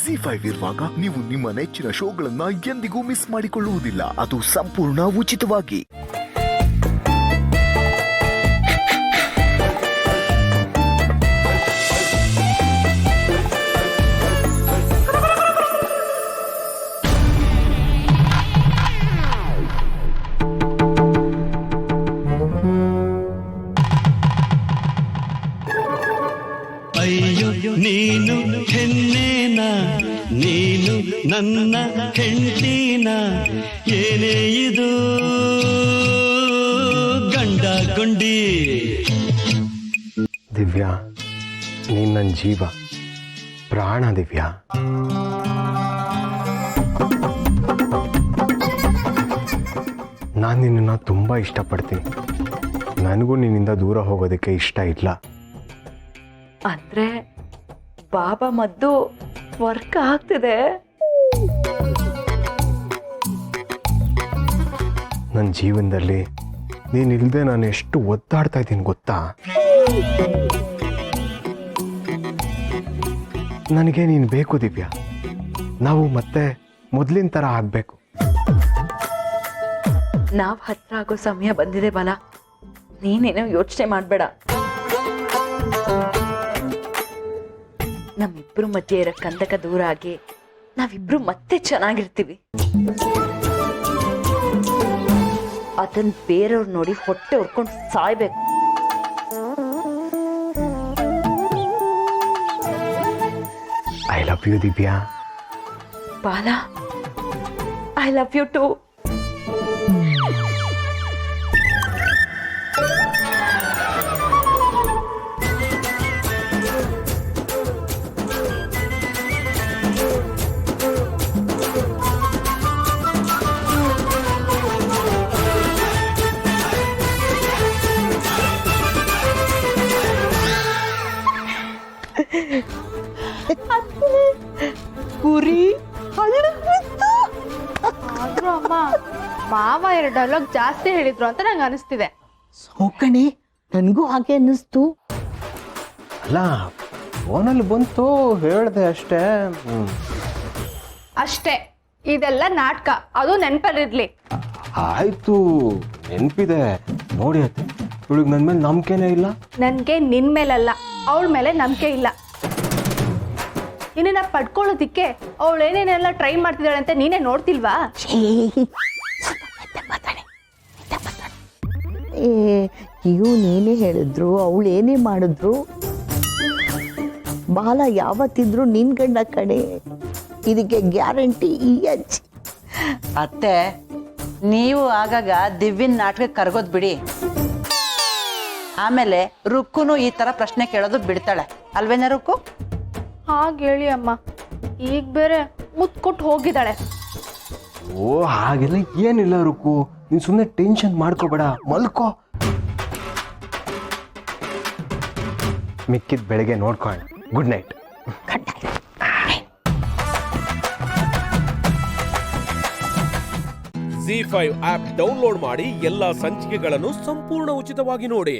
ಜಿ5 ಇರುವಾಗ ನೀವು ನಿಮ್ಮ ನೆಚ್ಚಿನ ಶೋಗಳನ್ನ ಎಂದಿಗೂ ಮಿಸ್ ಮಾಡಿಕೊಳ್ಳುವುದಿಲ್ಲ. ಅದು ಸಂಪೂರ್ಣ ಉಚಿತವಾಗಿ. ಅಯ್ಯೋ ನೀನು ಹೆಣ್ಣೇನ, ನೀನು ನನ್ನ ಹೆಂಡತಿನ, ಏನೇ ಇದು ಗಂಡ ಗೊಂಡಿ. ದಿವ್ಯಾ, ನೀನ್ ನನ್ನ ಜೀವ, ಪ್ರಾಣ ದಿವ್ಯಾ. ನಾನು ನಿನ್ನನ್ನು ತುಂಬ ಇಷ್ಟಪಡ್ತೀನಿ. ನನಗೂ ನಿನ್ನಿಂದ ದೂರ ಹೋಗೋದಕ್ಕೆ ಇಷ್ಟ ಇಲ್ಲ. ಅಂದ್ರೆ ಬಾಬಾ ಮದ್ದು ವರ್ಕ್ ಆಗ್ತಿದೆ. ನನ್ನ ಜೀವನದಲ್ಲಿ ನೀನಿಲ್ಲದೆ ನಾನು ಎಷ್ಟು ಒದ್ದಾಡ್ತಾ ಇದ್ದೀನಿ ಗೊತ್ತಾ? ನನಗೆ ನೀನು ಬೇಕು ದಿವ್ಯಾ. ನಾವು ಮತ್ತೆ ಮೊದಲಿನ ಥರ ಆಗಬೇಕು. ನಾವ್ ಹತ್ರ ಆಗೋ ಸಮಯ ಬಂದಿದೆ ಬಾಲ, ನೀನೇನೋ ಯೋಚನೆ ಮಾಡ್ಬೇಡ. ನಮ್ಮಿಬ್ರು ಮಧ್ಯೆ ಇರೋ ಕಂದಕ ದೂರ ಆಗಿ ನಾವಿಬ್ರು ಮತ್ತೆ ಚೆನ್ನಾಗಿರ್ತೀವಿ. ಅದನ್ನ ಬೇರೆಯವ್ರು ನೋಡಿ ಹೊಟ್ಟೆ ಹೊರ್ಕೊಂಡು ಸಾಯ್ಬೇಕು. I love you Divya. ಬಾಲ, ಐ ಲವ್ ಯು ಟು. ಕುರಿ ಆದ್ರೂ ಅಮ್ಮ ಮಾವ 2 ಡೈಲಾಗ್ ಜಾಸ್ತಿ ಹೇಳಿದ್ರು ಅಂತ ನಂಗೆ ಅನಿಸ್ತಿದೆ. ಸೋಕಣೆ, ನನಗೂ ಹಾಗೆ ಅನ್ನಿಸ್ತು. ಅಲ್ಲ, ಫೋನಲ್ಲಿ ಬಂತು ಹೇಳಿದೆ ಅಷ್ಟೇ. ಅಷ್ಟೇ, ಇದೆಲ್ಲ ನಾಟಕ, ಅದು ನೆನಪಲ್ಲಿರ್ಲಿ. ಆಯ್ತು, ನೆನಪಿದೆ. ನೋಡಿ ಅತ್ತೆ, ಇವಳಿಗೆ ನನ್ನ ಮೇಲೆ ನಂಬಿಕೆನೇ ಇಲ್ಲ. ನನ್ಗೆ ನಿನ್ ಮೇಲಲ್ಲ, ಅವಳ ಮೇಲೆ ನಂಬಿಕೆ ಇಲ್ಲ. ನಿನ್ನ ಪಡ್ಕೊಳ್ಳೋದಿಕ್ಕೆ ಅವಳು ಏನೇನೆಲ್ಲ ಟ್ರೈ ಮಾಡ್ತಿದ್ದಾಳೆ ಅಂತ ನೀನೇ ನೋಡ್ತಿಲ್ವಾ? ಇವನೇನೇ ಹೇಳಿದ್ರು, ಅವಳು ಏನೇ ಮಾಡಿದ್ರು, ಬಾಲ ಯಾವತ್ತಿದ್ರು ನಿನ್ ಗಂಡ ಕಡೆ. ಇದಕ್ಕೆ ಗ್ಯಾರಂಟಿ ಈ ಅಜ್ಜಿ. ಅತ್ತೆ, ನೀವು ಆಗಾಗ ದಿವ್ಯನ್ ನಾಟಕಕ್ಕೆ ಕರ್ಗೋದ್ ಬಿಡಿ. ಆಮೇಲೆ ರುಕ್ಕುನು ಈ ತರ ಪ್ರಶ್ನೆ ಕೇಳೋದು ಬಿಡ್ತಾಳೆ ಅಲ್ವೇನ ರುಕ್ಕು? ಹಾಗೆ ಹೇಳಿ ಅಮ್ಮ, ಈಗ ಬೇರೆ ಮುತ್ತು ಕೊಟ್ಟು ಹೋಗಿದ್ದಾಳೆ. ಓ, ಹಾಗೆಲ್ಲ ಏನಿಲ್ಲ ರುಕ್ಕು, ನೀನು ಸುಮ್ಮನೆ ಟೆನ್ಷನ್ ಮಾಡ್ಕೋಬೇಡ, ಮಲ್ಕೋ. ಮಿಕ್ಕಿದ ಬೆಳಗ್ಗೆ ನೋಡ್ಕೊಳ್ಳೋಣ. Good night. Zee5 app download ಮಾಡಿ ಎಲ್ಲಾ ಸಂಚಿಕೆಗಳನ್ನು ಸಂಪೂರ್ಣ ಉಚಿತವಾಗಿ ನೋಡಿ.